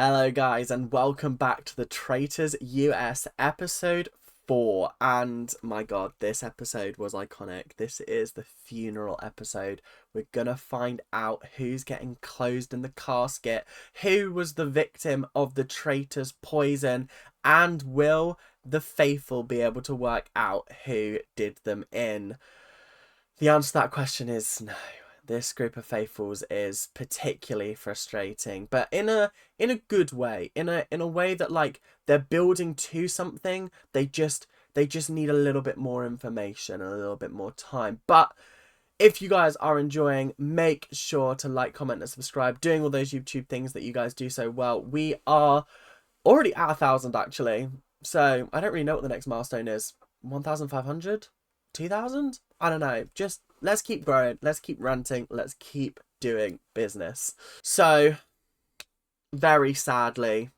Hello guys and welcome back to the Traitors US episode 4, and my god, this episode was iconic. This is the funeral episode. We're gonna find out who's getting closed in the casket, who was the victim of the traitor's poison, and will the faithful be able to work out who did them in? The answer to that question is no. This group of faithfuls is particularly frustrating, but in a good way, in a way that like they're building to something. They just need a little bit more information and a little bit more time. But if you guys are enjoying, make sure to like, comment, and subscribe. Doing all those YouTube things that you guys do so well. We are already at 1,000 actually, so I don't really know what the next milestone is. 1,500, 2,000. I don't know. Just let's keep growing. Let's keep ranting. Let's keep doing business. So, very sadly,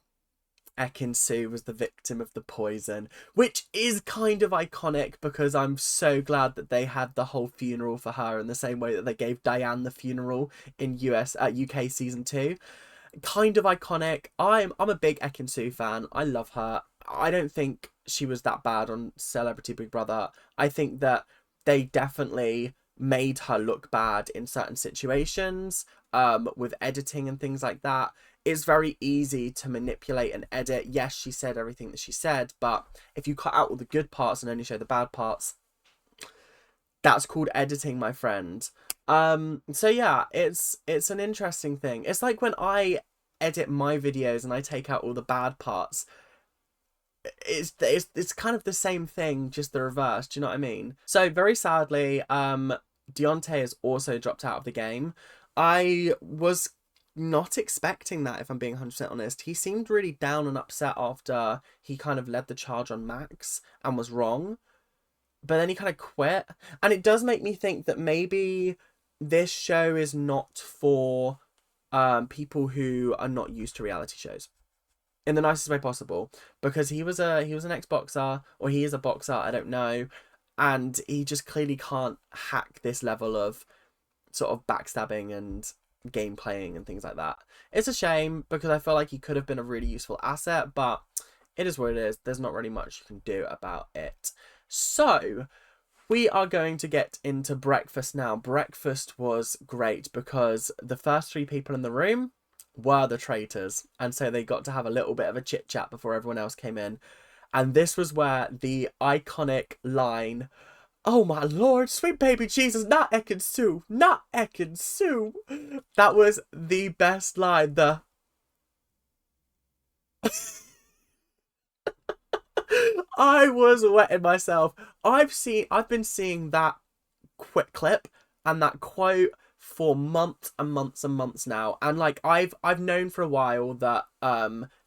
Ekin-Su was the victim of the poison, which is kind of iconic because I'm so glad that they had the whole funeral for her in the same way that they gave Diane the funeral in UK season 2. Kind of iconic. I'm a big Ekin-Su fan. I love her. I don't think she was that bad on Celebrity Big Brother. I think that they definitely made her look bad in certain situations, with editing and things like that. It's very easy to manipulate and edit. Yes, she said everything that she said, but if you cut out all the good parts and only show the bad parts, that's called editing, my friend. So yeah, it's an interesting thing. It's like when I edit my videos and I take out all the bad parts. It's kind of the same thing, just the reverse. Do you know what I mean? So very sadly, Deontay has also dropped out of the game. I was not expecting that, if I'm being 100% honest. He seemed really down and upset after he kind of led the charge on Max and was wrong, but then he kind of quit. And it does make me think that maybe this show is not for people who are not used to reality shows, in the nicest way possible, because he was an ex-boxer, or he is a boxer, I don't know, and he just clearly can't hack this level of sort of backstabbing and game playing and things like that. It's a shame because I feel like he could have been a really useful asset, but it is what it is. There's not really much you can do about it. So we are going to get into breakfast now. Breakfast was great because the first 3 people in the room were the traitors, and so they got to have a little bit of a chit chat before everyone else came in. And this was where the iconic line, "Oh my lord, sweet baby Jesus, not Ekin-Su, not Ekin-Su." That was the best line. I was wetting myself. I've been seeing that quick clip and that quote for months and months and months now, and like I've known for a while that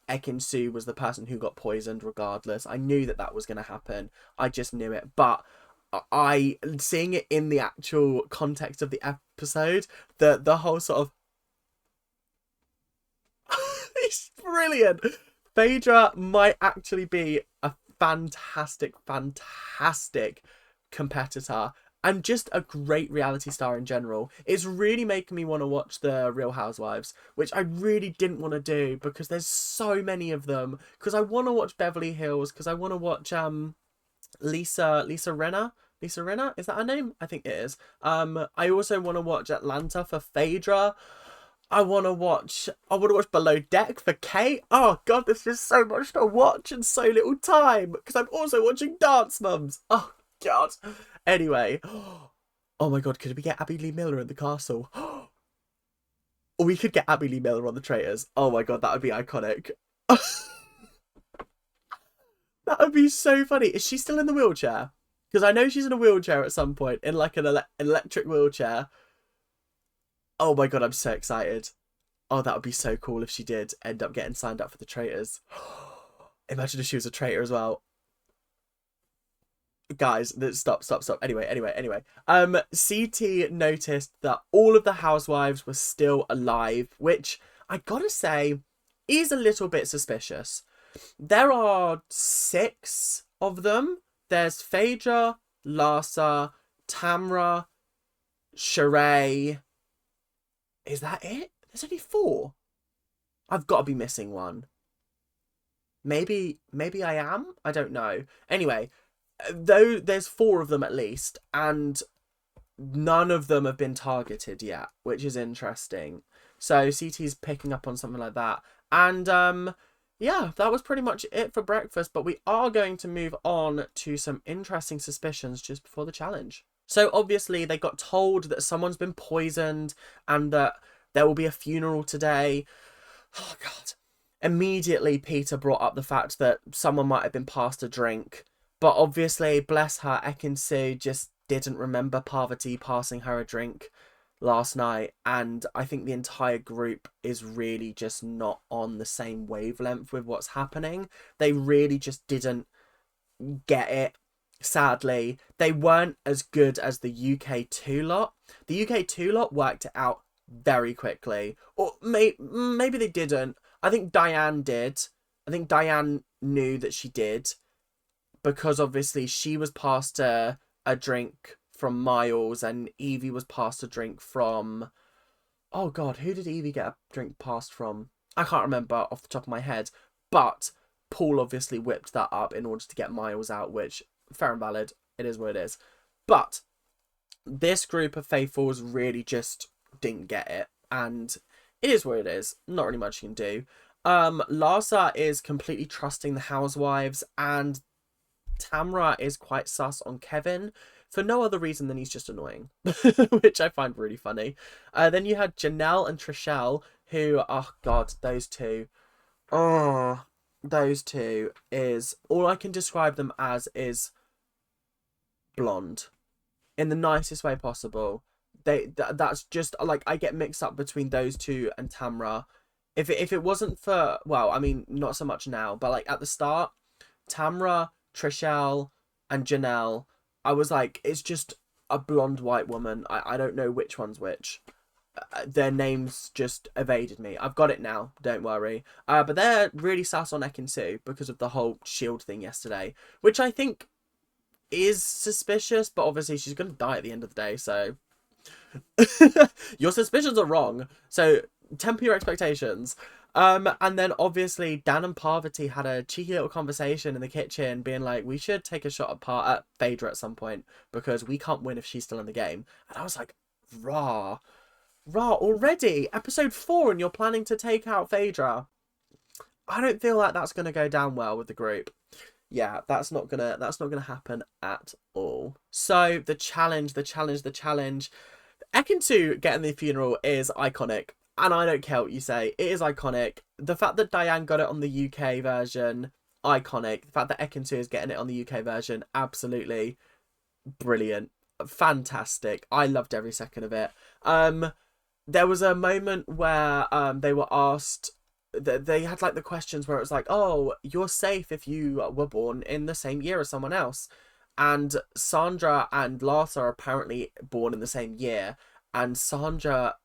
Ekin-Su was the person who got poisoned regardless. I knew that that was going to happen. I just knew it. But I seeing it in the actual context of the episode, the whole sort of it's brilliant. Phaedra might actually be a fantastic competitor and just a great reality star in general. It's really making me want to watch the Real Housewives, which I really didn't want to do because there's so many of them. Because I want to watch Beverly Hills, because I want to watch Lisa Rinna. Lisa Rinna, is that her name? I think it is. I also want to watch Atlanta for Phaedra. I want to watch Below Deck for Kate. Oh god, there's just so much to watch and so little time, because I'm also watching Dance Mums. Oh god. Anyway, oh my god, could we get Abby Lee Miller in the castle? Or we could get Abby Lee Miller on the Traitors. Oh my god, that would be iconic. That would be so funny. Is she still in the wheelchair? Because I know she's in a wheelchair at some point, in like an electric wheelchair. Oh my god, I'm so excited. Oh, that would be so cool if she did end up getting signed up for the Traitors. Imagine if she was a traitor as well. Guys, stop. Anyway. CT noticed that all of the housewives were still alive, which I gotta say is a little bit suspicious. There are 6 of them. There's Phaedra, Larsa, Tamra, Sheree. Is that it? There's only 4. I've got to be missing one. Maybe I am. I don't know. Anyway, though there's four of them at least, and none of them have been targeted yet, which is interesting. So CT's picking up on something like that. And yeah, that was pretty much it for breakfast, but we are going to move on to some interesting suspicions just before the challenge. So obviously they got told that someone's been poisoned and that there will be a funeral today. Oh god. Immediately Peter brought up the fact that someone might have been passed a drink, but obviously, bless her, Ekin-Su just didn't remember Parvati passing her a drink last night, and I think the entire group is really just not on the same wavelength with what's happening. They really just didn't get it. Sadly, they weren't as good as the UK2 lot. The UK2 lot worked it out very quickly, or maybe they didn't. I think Diane did. I think Diane knew that she did, because obviously she was passed a drink from Miles, and Evie was passed a drink from... Oh god, who did Evie get a drink passed from? I can't remember off the top of my head, but Paul obviously whipped that up in order to get Miles out, which, fair and valid, it is what it is. But this group of faithfuls really just didn't get it, and it is what it is. Not really much you can do. Larsa is completely trusting the housewives, and Tamra is quite sus on Kevin for no other reason than he's just annoying, which I find really funny. Then you had Janelle and Trishelle, who, oh god, those two. Oh, those two is, all I can describe them as is blonde in the nicest way possible. That's just like, I get mixed up between those two and Tamra. If it wasn't for, well, I mean, not so much now, but like at the start, Tamra, Trishelle, and Janelle, I was like, it's just a blonde white woman. I don't know which one's which. Their names just evaded me. I've got it now, don't worry. But they're really sus on Ekin-Su because of the whole shield thing yesterday, which I think is suspicious, but obviously she's going to die at the end of the day, so... Your suspicions are wrong, so temper your expectations. And then obviously Dan and Parvati had a cheeky little conversation in the kitchen, being like, we should take a shot at Phaedra at some point, because we can't win if she's still in the game. And I was like, rah already, episode 4, and you're planning to take out Phaedra. I don't feel like that's gonna go down well with the group. Yeah, that's not gonna happen at all. So the challenge. Ekin-Su getting the funeral is iconic, and I don't care what you say, it is iconic. The fact that Diane got it on the UK version, iconic. The fact that Ekin-Su is getting it on the UK version, absolutely brilliant, fantastic. I loved every second of it. There was a moment where they were asked, they had like the questions where it was like, oh, you're safe if you were born in the same year as someone else. And Sandra and Larsa are apparently born in the same year. And Sandra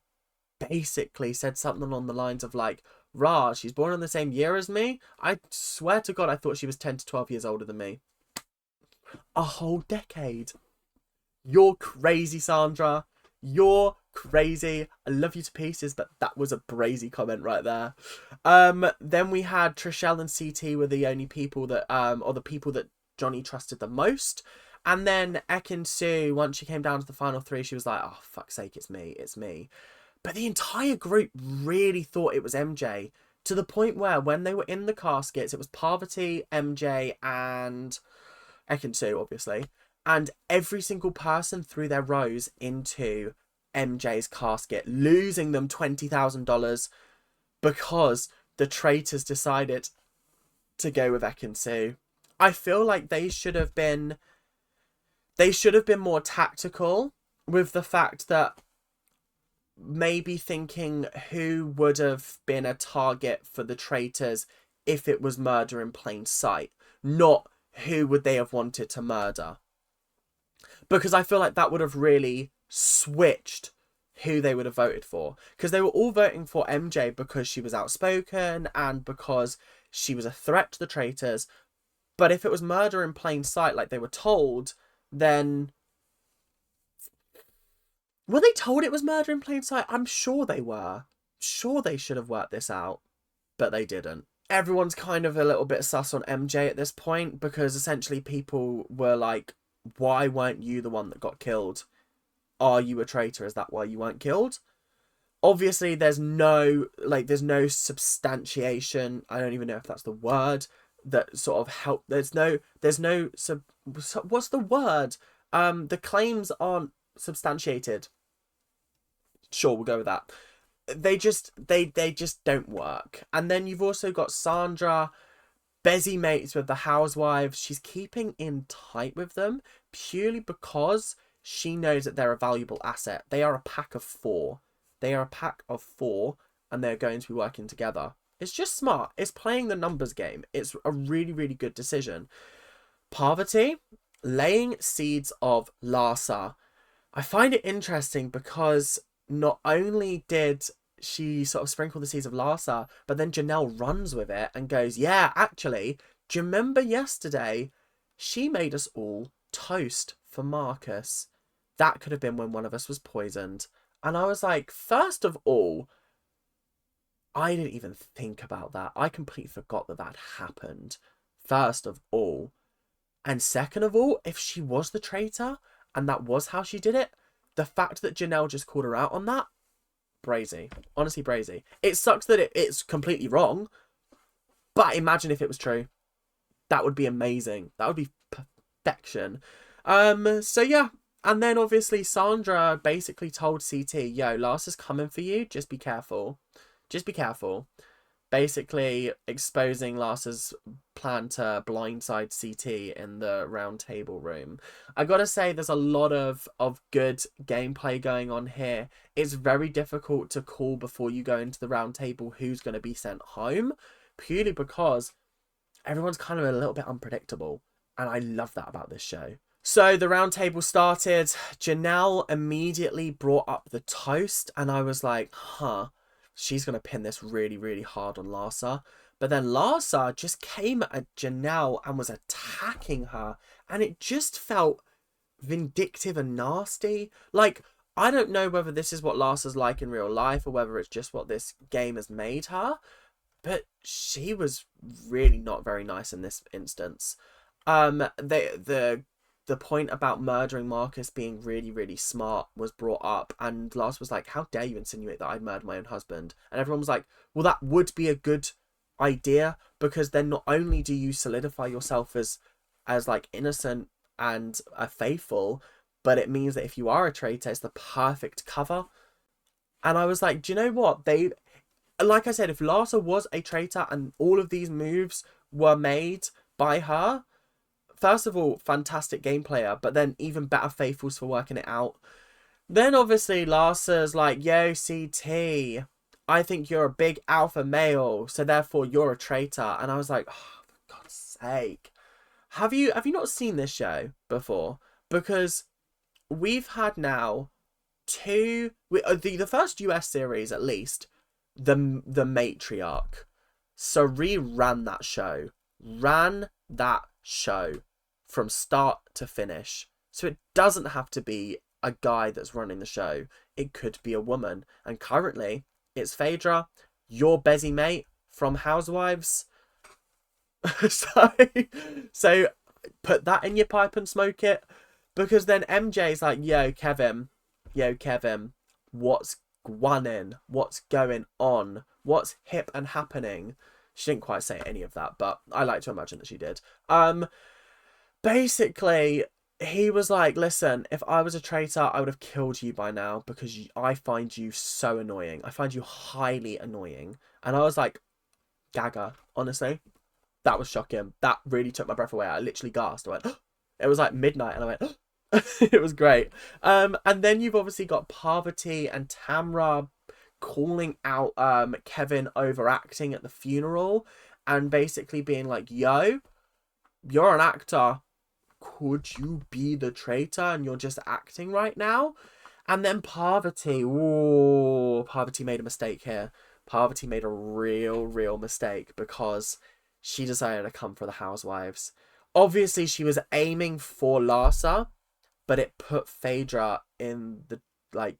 basically said something along the lines of like, rah, she's born in the same year as me? I swear to God, I thought she was 10 to 12 years older than me. A whole decade. You're crazy, Sandra. You're crazy. I love you to pieces, but that was a brazy comment right there. Then we had Trishelle and CT were the only people that, or the people that Johnny trusted the most. And then Ekin-Su, once she came down to the final 3, she was like, oh, fuck's sake, it's me. But the entire group really thought it was MJ, to the point where when they were in the caskets, it was Parvati, MJ, and Ekin-Su, obviously. And every single person threw their rose into MJ's casket, losing them $20,000 because the traitors decided to go with Ekin-Su. I feel like they should have been more tactical with the fact that maybe thinking who would have been a target for the traitors if it was murder in plain sight, not who would they have wanted to murder. Because I feel like that would have really switched who they would have voted for. Because they were all voting for MJ because she was outspoken and because she was a threat to the traitors. But if it was murder in plain sight, like they were told, then... Were they told it was murder in plain sight? I'm sure they were. Sure they should have worked this out. but they didn't. Everyone's kind of a little bit sus on MJ at this point, because essentially people were like, why weren't you the one that got killed? Are you a traitor? Is that why you weren't killed? Obviously, there's no substantiation. I don't even know if that's the word that sort of help. There's no what's the word? The claims aren't substantiated. Sure, we'll go with that. They just don't work. And then you've also got Sandra, busy mates with the housewives. She's keeping in tight with them purely because she knows that they're a valuable asset. They are a pack of four. They are a pack of four, and they're going to be working together. It's just smart. It's playing the numbers game. It's a really, really good decision. Parvati, laying seeds of Larsa. I find it interesting because not only did she sort of sprinkle the seeds of Larsa, but then Janelle runs with it and goes, yeah, actually, do you remember yesterday? She made us all toast for Marcus. That could have been when one of us was poisoned. And I was like, first of all, I didn't even think about that. I completely forgot that that happened. First of all. And second of all, if she was the traitor and that was how she did it, the fact that Janelle just called her out on that, brazy. Honestly, brazy. It sucks that it's completely wrong, but imagine if it was true. That would be amazing. That would be perfection. So yeah. And then obviously Sandra basically told CT, yo, Larsa's coming for you. Just be careful. Just be careful. Basically exposing Larsa's plan to blindside CT in the round table room. I gotta say, there's a lot of good gameplay going on here. It's very difficult to call before you go into the round table who's going to be sent home, purely because everyone's kind of a little bit unpredictable. And I love that about this show. So the round table started. Janelle immediately brought up the toast, and I was like, huh, she's going to pin this really, really hard on Larsa. But then Larsa just came at Janelle and was attacking her, and it just felt vindictive and nasty. Like, I don't know whether this is what Larsa's like in real life or whether it's just what this game has made her, but she was really not very nice in this instance. The point about murdering Marcus being really, really smart was brought up, and Lars was like, how dare you insinuate that I'd murder my own husband? And everyone was like, well, that would be a good idea, because then not only do you solidify yourself as like innocent and faithful, but it means that if you are a traitor, it's the perfect cover. And I was like, do you know what? Like I said, if Larsa was a traitor and all of these moves were made by her, first of all, fantastic game player, but then even better faithfuls for working it out. Then obviously Larsa's like, yo, CT, I think you're a big alpha male, so therefore you're a traitor. And I was like, oh, for God's sake. Have you not seen this show before? Because we've had now the first US series at least, the matriarch. Sari ran that show. From start to finish. So it doesn't have to be a guy that's running the show. It could be a woman. And currently, it's Phaedra, your busy mate from Housewives. so put that in your pipe and smoke it. Because then MJ's like, yo, Kevin, what's gwunning? What's going on? What's hip and happening? She didn't quite say any of that, but I like to imagine that she did. Basically, he was like, listen, if I was a traitor, I would have killed you by now, because I find you so annoying. I find you highly annoying. And I was like, Gaga, honestly. That was shocking. That really took my breath away. I literally gasped. I went, it was like midnight, and I went, it was great. And then you've obviously got Parvati and Tamra calling out Kevin overacting at the funeral, and basically being like, yo, you're an actor. Could you be the traitor and you're just acting right now? And then Parvati made a mistake here. Parvati made a real mistake, because she decided to come for the housewives. Obviously, she was aiming for Larsa, but it put Phaedra in the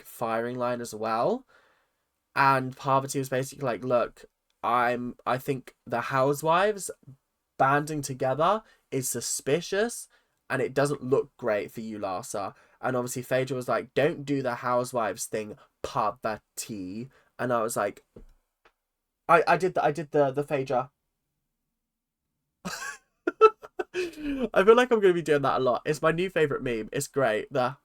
firing line as well. And Parvati was basically like, look, I think the housewives banding together is suspicious, and it doesn't look great for you, Larsa. And obviously Phaedra was like, don't do the housewives thing, Parvati. And I was like, I did the Phaedra. I feel like I'm gonna be doing that a lot. It's my new favorite meme. It's great. The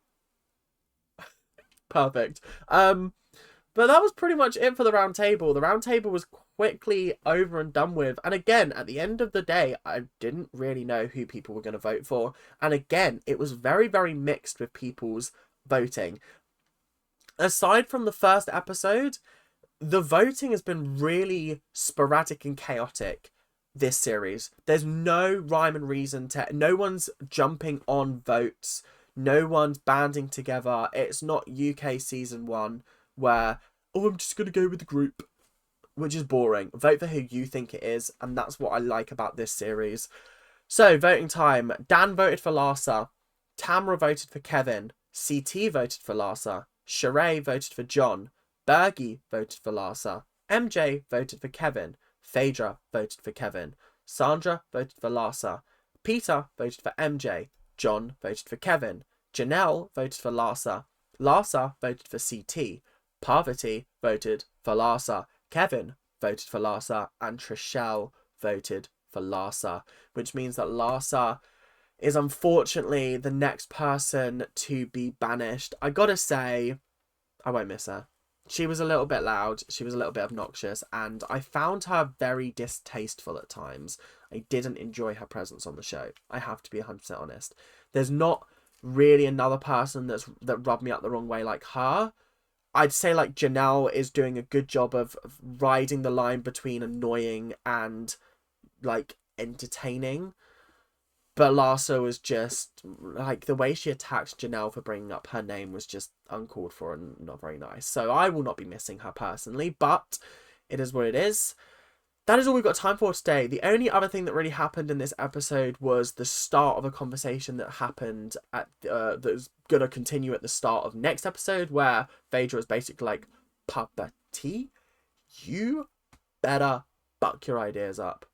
perfect. But that was pretty much it for the round table. The round table was quickly over and done with. And again, at the end of the day, I didn't really know who people were going to vote for. And again, it was very, very mixed with people's voting. Aside from the first episode, the voting has been really sporadic and chaotic this series. There's no rhyme and reason to... No one's jumping on votes. No one's banding together. It's not UK season 1 where, oh, I'm just going to go with the group, which is boring. Vote for who you think it is, and that's what I like about this series. So, voting time. Dan voted for Larsa. Tamra voted for Kevin. CT voted for Larsa. Sheree voted for John. Bergie voted for Larsa. MJ voted for Kevin. Phaedra voted for Kevin. Sandra voted for Larsa. Peter voted for MJ. John voted for Kevin. Janelle voted for Larsa. Larsa voted for CT. Parvati voted for Larsa. Kevin voted for Larsa. And Trishelle voted for Larsa. Which means that Larsa is unfortunately the next person to be banished. I gotta say, I won't miss her. She was a little bit loud. She was a little bit obnoxious. And I found her very distasteful at times. I didn't enjoy her presence on the show. I have to be 100% honest. There's not really another person that rubbed me up the wrong way like her. I'd say like Janelle is doing a good job of riding the line between annoying and like entertaining. But Larsa was just like the way she attacked Janelle for bringing up her name was just uncalled for and not very nice. So I will not be missing her personally, but it is what it is. That is all we've got time for today. The only other thing that really happened in this episode was the start of a conversation that happened at that's gonna continue at the start of next episode, where Phaedra is basically like, Papa T, you better buck your ideas up.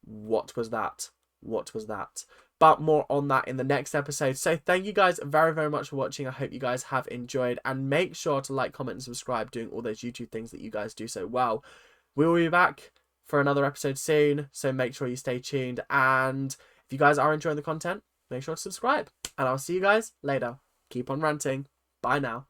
What was that? What was that? But more on that in the next episode. So thank you guys very, very much for watching. I hope you guys have enjoyed. And make sure to like, comment, and subscribe, doing all those YouTube things that you guys do so well. We will be back for another episode soon, so make sure you stay tuned. And if you guys are enjoying the content, make sure to subscribe. And I'll see you guys later. Keep on ranting. Bye now.